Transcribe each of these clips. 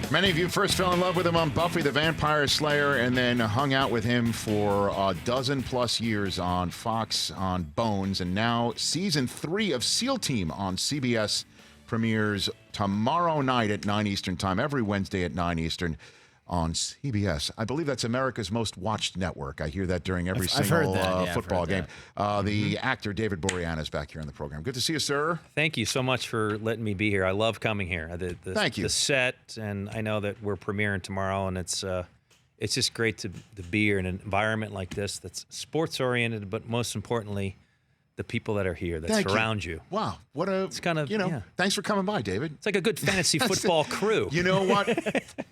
Many of you first fell in love with him on Buffy the Vampire Slayer and then hung out with him for a dozen plus years on Fox on Bones. And now season 3 of SEAL Team on CBS premieres tomorrow night at 9 Eastern time, every Wednesday at 9 Eastern on CBS. I believe that's America's most watched network. I hear that during every single football game. The actor David Boreanaz back here on the program. Good to see you, sir. Thank you so much for letting me be here. I love coming here. Thank you. The set, and I know that we're premiering tomorrow, and it's just great to be here in an environment like this that's sports-oriented, but most importantly, the people that are here that surround you. Wow. What a, it's kind of, thanks for coming by, David. It's like a good fantasy football crew. You know what?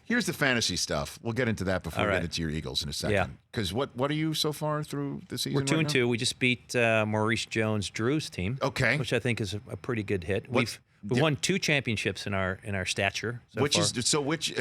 Here's the fantasy stuff. We'll get into that before we get into your Eagles in a second. Yeah. Because what are you so far through the season? We're 2-2. We just beat Maurice Jones-Drew's team. Okay. Which I think is a pretty good hit. We've won 2 championships in our stature so far. Which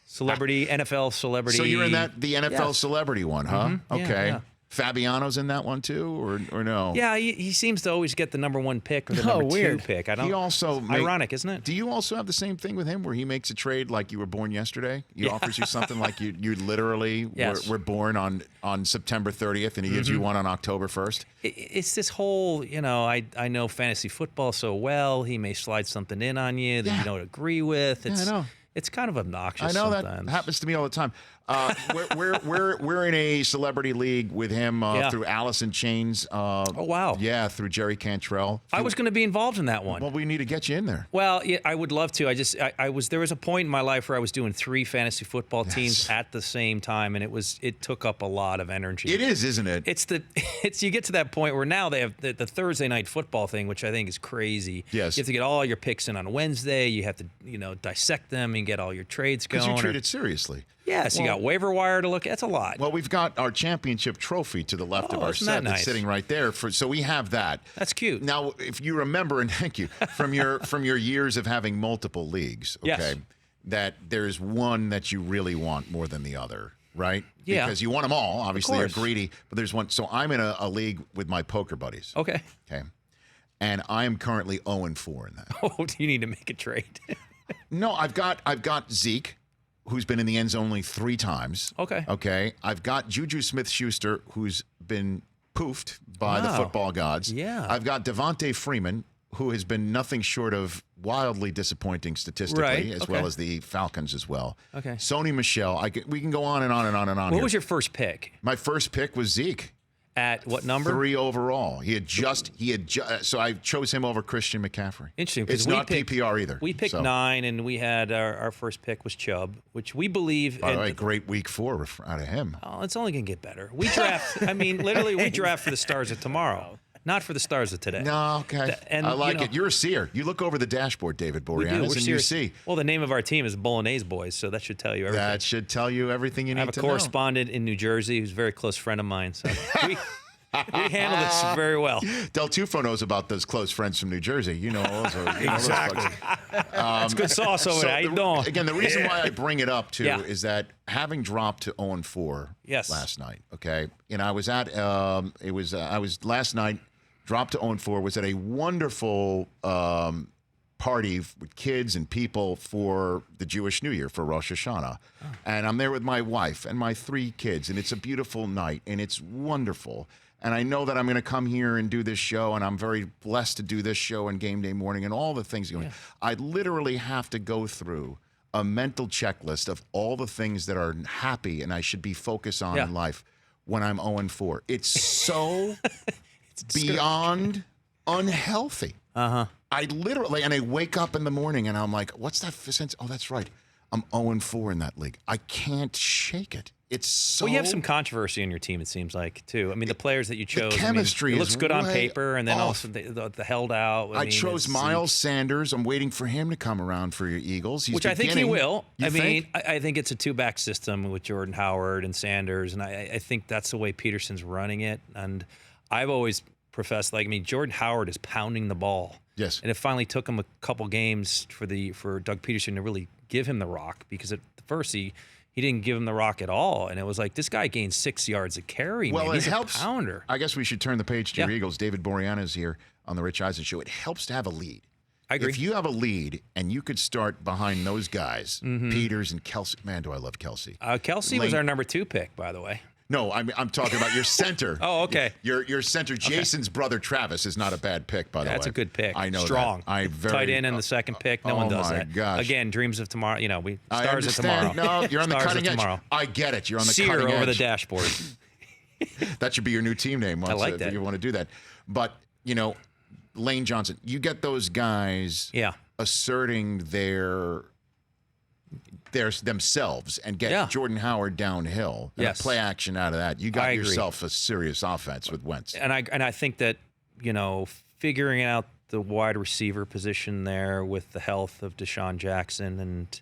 celebrity, NFL celebrity. So you're in the NFL celebrity one, huh? Mm-hmm. Okay. Yeah. Fabiano's in that one too, or no? Yeah, he seems to always get the number 1 pick or the number 2 pick. I don't. He also ironic, isn't it? Do you also have the same thing with him, where he makes a trade like you were born yesterday? He offers you something like you literally were born on September 30th, and he gives you one on October 1st. It's this whole, I know fantasy football so well. He may slide something in on you that you don't agree with. I know. It's kind of obnoxious. I know sometimes. That happens to me all the time. We're in a celebrity league with him through Alice in Chains. Oh wow! Yeah, through Jerry Cantrell. I was going to be involved in that one. Well, we need to get you in there. Well, yeah, I would love to. There was a point in my life where I was doing 3 fantasy football teams at the same time, and it took up a lot of energy. It is, isn't it? It's you get to that point where now they have the Thursday night football thing, which I think is crazy. Yes. You have to get all your picks in on Wednesday. You have to dissect them and get all your trades going. Because you treat it seriously. Yeah, so you got waiver wire to look at. That's a lot. Well, we've got our championship trophy to the left of our set that's sitting right there. So we have that. That's cute. Now, if you remember, and thank you, from your years of having multiple leagues, okay, that there's one that you really want more than the other, right? Yeah. Because you want them all. Obviously, you're greedy. But there's one. So I'm in a league with my poker buddies. Okay. Okay. And I am currently 0-4 in that. Oh, do you need to make a trade? No, I've got Zeke, who's been in the end zone only 3 times. Okay. Okay. I've got Juju Smith-Schuster, who's been poofed by the football gods. Yeah. I've got Devontae Freeman, who has been nothing short of wildly disappointing statistically, as well as the Falcons as well. Okay. Sony Michel. We can go on and on and on and on. What was your first pick? My first pick was Zeke. At what number? 3 overall. So I chose him over Christian McCaffrey. Interesting. It's not PPR either. We picked 9, and we had our first pick was Chubb, which we believe. By the way, great week 4 out of him. Oh, it's only going to get better. We draft. Literally, we draft for the stars of tomorrow, not for the stars of today. No, okay. I like it. You're a seer. You look over the dashboard, David Boreanaz, and you see. Well, the name of our team is Boreanaz Boys, so that should tell you everything. That should tell you everything you need to know. I have a correspondent in New Jersey who's a very close friend of mine, so we handle this very well. Del Tufo knows about those close friends from New Jersey. Exactly. It's good sauce over there. How you doing? Again, the reason why I bring it up too is that having dropped to 0-4 last night. Okay, and I was at I was last night dropped to 0-4. Was at a wonderful party with kids and people for the Jewish New Year, for Rosh Hashanah. And I'm there with my wife and my 3 kids, and it's a beautiful night, and it's wonderful. And I know that I'm going to come here and do this show, and I'm very blessed to do this show and game day morning and all the things going. Yeah. I literally have to go through a mental checklist of all the things that are happy and I should be focused on in life when I'm 0-4. It's so beyond unhealthy. Uh-huh. I literally, and I wake up in the morning and I'm like, what's that sense? Oh, that's right. I'm 0-4 in that league. I can't shake it. It's so... Well, you have some controversy on your team, it seems like, too. I mean, the players that you chose... The chemistry it looks good on paper, and then off. also the held out. I chose Miles Sanders. I'm waiting for him to come around for your Eagles. Which I think he will. I think it's a 2-back system with Jordan Howard and Sanders, and I think that's the way Peterson's running it. And I've always professed, Jordan Howard is pounding the ball. Yes. And it finally took him a couple games for Doug Peterson to really give him the rock, because at first he didn't give him the rock at all. And it was like, this guy gained 6 yards a carry. Well, man. He's it helps. A pounder. I guess we should turn the page to your Eagles. David Boreanaz here on the Rich Eisen Show. It helps to have a lead. I agree. If you have a lead and you could start behind those guys, Peters and Kelsey. Man, do I love Kelsey. Kelsey was our number 2 pick, by the way. No, I'm talking about your center. Oh, okay. Your center, Jason's brother Travis, is not a bad pick, by the way. That's a good pick. I know Strong. that. Tight end in the second pick. No one does that. Oh, my gosh. Again, dreams of tomorrow. You know, we I stars of understand. tomorrow. No, you're on the Stars cutting of edge. tomorrow. I get it. You're on the Sear cutting edge. over the dashboard. That should be your new team name. I like that. If you want to do that. But, Lane Johnson, you get those guys asserting their themselves and get Jordan Howard downhill and play action out of that. You got yourself a serious offense with Wentz. And I think that, figuring out the wide receiver position there with the health of Deshaun Jackson and,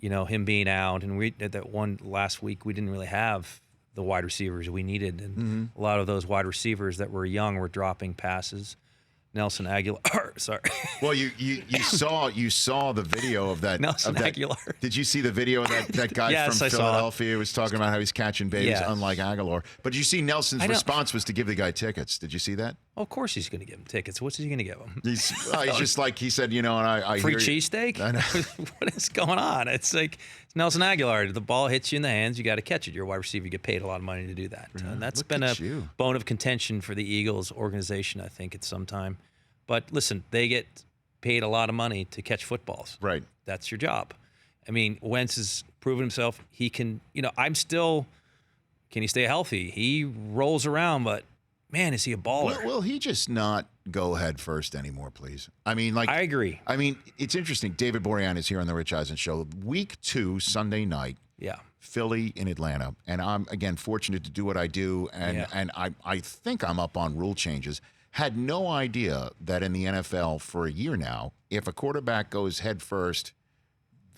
him being out, and we did that one last week, we didn't really have the wide receivers we needed. And a lot of those wide receivers that were young were dropping passes. Nelson Aguilar, sorry. Well, you saw the video of that. Nelson Aguilar. Did you see the video of that guy from Philadelphia who was talking about how he's catching babies, unlike Aguilar? But did you see Nelson's response was to give the guy tickets? Did you see that? Well, of course he's going to give him tickets. What's he going to give him? He's just like he said, and I free hear cheesesteak. What is going on? It's like Nelson Aguilar. The ball hits you in the hands, you got to catch it. You're a wide receiver. You get paid a lot of money to do that, and that's been a bone of contention for the Eagles organization, I think, at some time. But listen, they get paid a lot of money to catch footballs. Right. That's your job. I mean, Wentz has proven himself. He can, can he stay healthy? He rolls around, but man, is he a baller? Will he just not go head first anymore, please? I mean, I agree. I mean, it's interesting. David Boreanaz is here on the Rich Eisen Show. Week 2, Sunday night. Yeah. Philly in Atlanta. And I'm, again, fortunate to do what I do. And I think I'm up on rule changes. Had no idea that in the NFL for a year now, if a quarterback goes head first,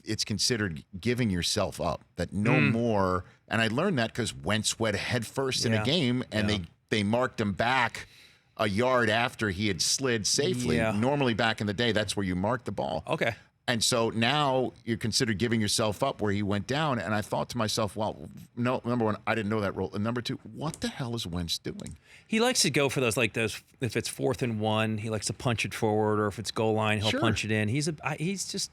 it's considered giving yourself up. That no more. And I learned that because Wentz went head first in a game, and they marked him back a yard after he had slid safely. Yeah. Normally back in the day, that's where you mark the ball. Okay. And so now you're considered giving yourself up where he went down. And I thought to myself, well, no, number one, I didn't know that rule. And number two, what the hell is Wentz doing? He likes to go for those, if it's 4th and 1, he likes to punch it forward, or if it's goal line, he'll punch it in. He's just,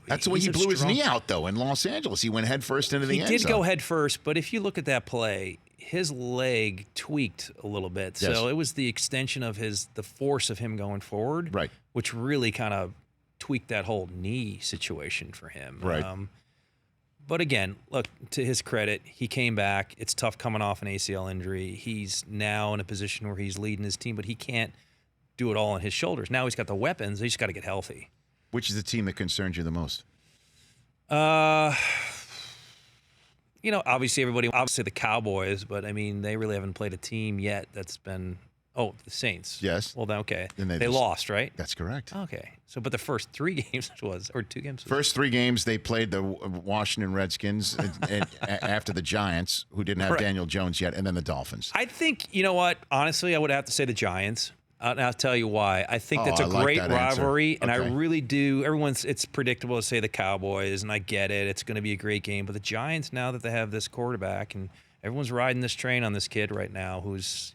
That's the way he blew his knee out, though, in Los Angeles. He went head first into the end zone. He did go head first, but if you look at that play, his leg tweaked a little bit. Yes. So it was the extension of the force of him going forward, right, which really kind of tweaked that whole knee situation for him. Right. But again, look, to his credit, he came back. It's tough coming off an ACL injury. He's now in a position where he's leading his team, but he can't do it all on his shoulders. Now he's got the weapons. He's got to get healthy. Which is the team that concerns you the most? Obviously the Cowboys, but I mean, they really haven't played a team yet that's been. Oh, the Saints. Yes. Well, then, okay. And they lost, right? That's correct. Okay. So, but the first 3 games or 2 games? First 3 games, they played the Washington Redskins and after the Giants, who didn't have Daniel Jones yet, and then the Dolphins. I think, you know what? Honestly, I would have to say the Giants. I'll tell you why. I think that's a great rivalry, and I really do. It's predictable to say the Cowboys, and I get it. It's going to be a great game. But the Giants, now that they have this quarterback, and everyone's riding this train on this kid right now who's,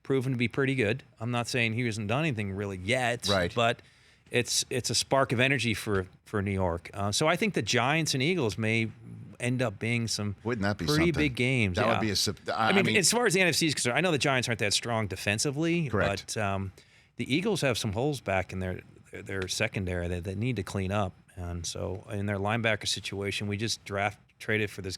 proven to be pretty good. I'm not saying he hasn't done anything really yet, right, but it's a spark of energy for New York. So I think the Giants and Eagles may end up being some Wouldn't that be pretty big games. That would be I mean, as far as the NFC is concerned, I know the Giants aren't that strong defensively, correct, but the Eagles have some holes back in their secondary that need to clean up. And so in their linebacker situation, we just traded for this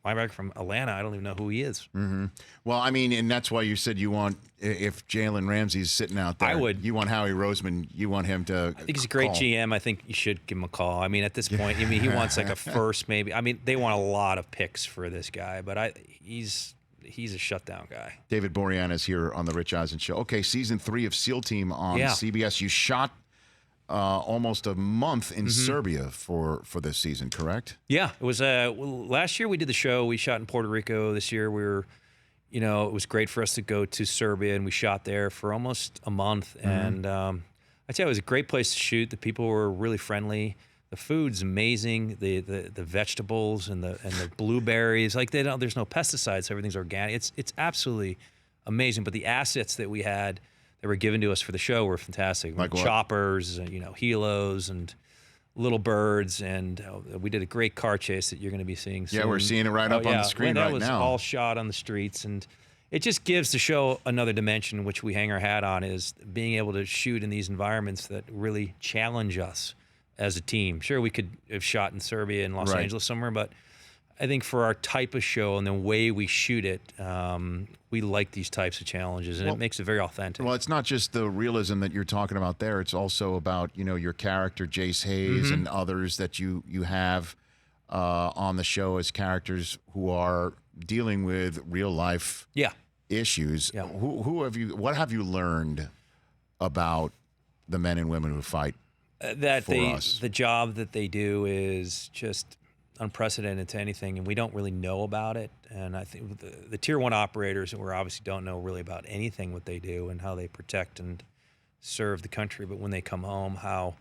linebacker from Atlanta. I don't even know who he is. Mm-hmm. Well, I mean, and that's why you said you want, if Jalen Ramsey's sitting out there, I would. You want Howie Roseman, you want him to I think he's a great GM. I think you should give him a call. I mean, at this point, he wants like a first maybe. I mean, they want a lot of picks for this guy, but he's a shutdown guy. David Boreanaz here on the Rich Eisen Show. Okay, season 3 of SEAL Team on CBS. You shot almost a month in Serbia for this season, correct? Yeah, it was. Last year we did the show. We shot in Puerto Rico. This year we were, it was great for us to go to Serbia, and we shot there for almost a month. And I'd say it was a great place to shoot. The people were really friendly. The food's amazing. The vegetables and the blueberries, there's no pesticides. So everything's organic. It's absolutely amazing. But the assets that we had, that were given to us for the show were fantastic. Like what? Choppers, and, helos, and little birds, and we did a great car chase that you're going to be seeing soon. Yeah, we're seeing it right up on the screen right now. That was all shot on the streets, and it just gives the show another dimension, which we hang our hat on, is being able to shoot in these environments that really challenge us as a team. Sure, we could have shot in Serbia and Los Angeles somewhere, but I think for our type of show and the way we shoot it, we like these types of challenges, and it makes it very authentic. Well, it's not just the realism that you're talking about there. It's also about, your character, Jace Hayes, and others that you have on the show as characters who are dealing with real life issues. Yeah. What have you learned about the men and women who fight for us? The job that they do is just unprecedented to anything, and we don't really know about it. And I think the tier 1 operators, we obviously don't know really about anything what they do and how they protect and serve the country. But when they come home, how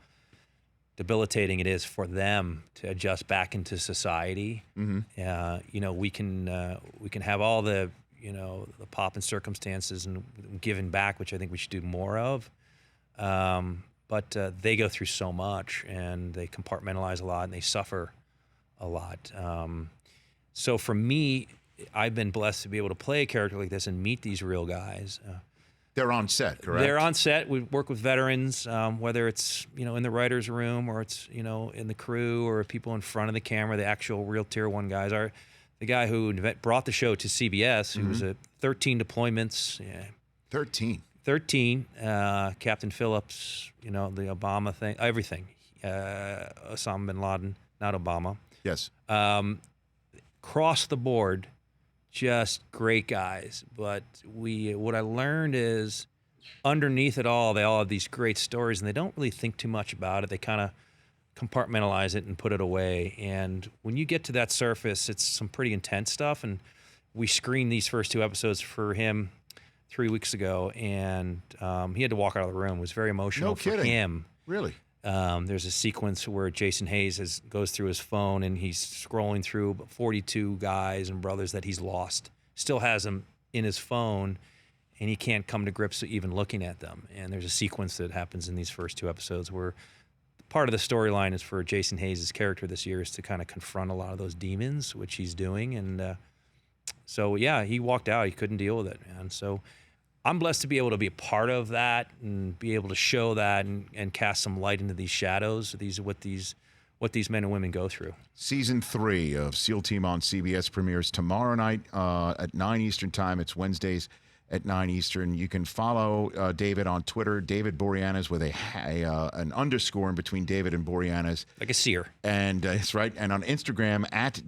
debilitating it is for them to adjust back into society. We can have all the the pomp and circumstances and giving back, which I think we should do more of. But they go through so much, and they compartmentalize a lot, and they suffer a lot. So for me, I've been blessed to be able to play a character like this and meet these real guys. They're on set, correct? They're on set. We work with veterans, whether it's in the writer's room or it's in the crew or people in front of the camera. The actual real tier 1 guys are the guy who brought the show to CBS. Who was at 13 deployments. Yeah. 13. Captain Phillips. The Obama thing. Everything. Osama bin Laden, not Obama. Yes. Across the board, just great guys. But what I learned is underneath it all, they all have these great stories, and they don't really think too much about it. They kind of compartmentalize it and put it away. And when you get to that surface, it's some pretty intense stuff. And we screened these first 2 episodes for him 3 weeks ago, and he had to walk out of the room. It was very emotional for him. Really? There's a sequence where Jason Hayes goes through his phone, and he's scrolling through 42 guys and brothers that he's lost. Still has them in his phone, and he can't come to grips with even looking at them. And there's a sequence that happens in these first 2 episodes where part of the storyline is for Jason Hayes' character this year is to kind of confront a lot of those demons, which he's doing. And he walked out. He couldn't deal with it, man. So I'm blessed to be able to be a part of that and be able to show that and cast some light into these shadows, what these men and women go through. Season 3 of SEAL Team on CBS premieres tomorrow night at 9 Eastern time. It's Wednesdays at 9 Eastern. You can follow David on Twitter, David Boreanaz, with an underscore in between David and Boreanaz. Like a seer. And that's right. And on Instagram at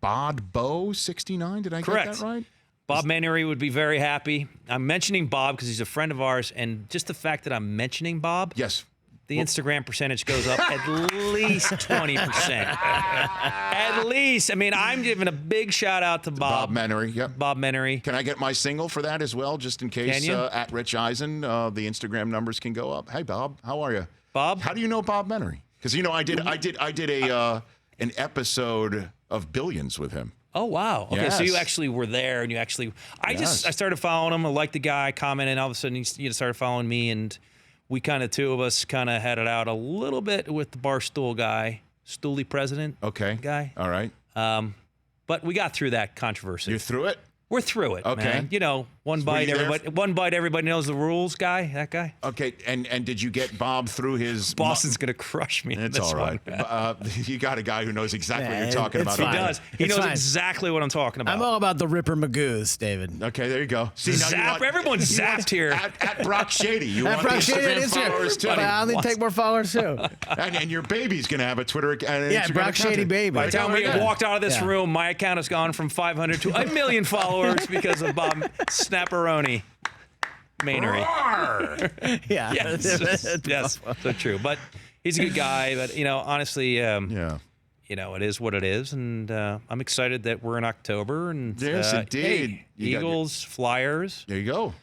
dbodbo69. Did I Correct. Get that right? Bob Maneri would be very happy. I'm mentioning Bob because he's a friend of ours, and just the fact that I'm mentioning Bob, yes, the Instagram percentage goes up at least 20%. At least. I mean, I'm giving a big shout out to Bob. Bob Maneri, yep. Bob Maneri. Can I get my single for that as well, just in case at Rich Eisen, the Instagram numbers can go up? Hey, Bob, how are you? Bob? How do you know Bob Maneri? Because I did an episode of Billions with him. Oh, wow. Okay, yes. So you actually were there, and you actually... I started following him. I liked the guy, commented, and all of a sudden he started following me, and we two of us had it out a little bit with the Barstool guy, Stooley president guy. All right. But we got through that controversy. You're through it? We're through it, okay. man. One bite, everybody knows the rules guy, that guy. Okay, and did you get Bob through his... Boston's going to crush me. It's all right. You got a guy who knows exactly what you're talking about. He does. He knows exactly what I'm talking about. I'm all about the Ripper Magoos, David. Okay, there you go. See, everyone's zapped here. At Brock Shady. You want Brock Shady Instagram followers too. But I'll only take more followers too. And your baby's going to have a Twitter account. Yeah, Brock Shady baby. By the time we walked out of this room, my account has gone from 500 to 1 million followers because of Bob Snapperoni Maneri. Yeah. Yes, so true. But he's a good guy. But, honestly, it is what it is. And I'm excited that we're in October. And yes, indeed. Hey, Eagles, Flyers. There you go.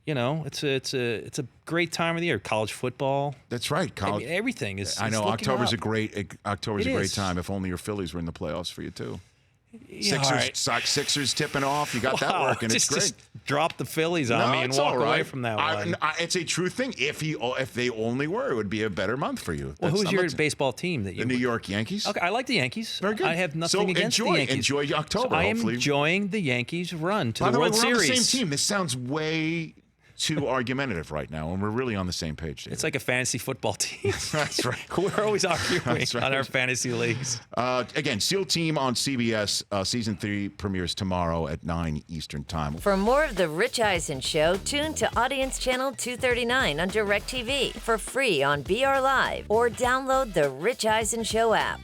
It's a great time of the year. College football. That's right. College. Everything is. I know October's up. a great time. If only your Phillies were in the playoffs for you too. Sixers tipping off. You got that working. It's great. Just drop the Phillies on me and walk away from that one. It's a true thing. If they only were, it would be a better month for you. Well, who's your baseball team that you? The New York Yankees. Okay, I like the Yankees. Very good. I have nothing against the Yankees. Enjoy October. So I am enjoying the Yankees' run to the World Series. We're on the same team. This sounds way too argumentative right now, and we're really on the same page, David. It's like a fantasy football team. That's right. We're always arguing on our fantasy leagues. Again, SEAL Team on CBS. Season 3 premieres tomorrow at 9 Eastern Time. For more of The Rich Eisen Show, tune to Audience Channel 239 on DirecTV for free on BR Live or download the Rich Eisen Show app.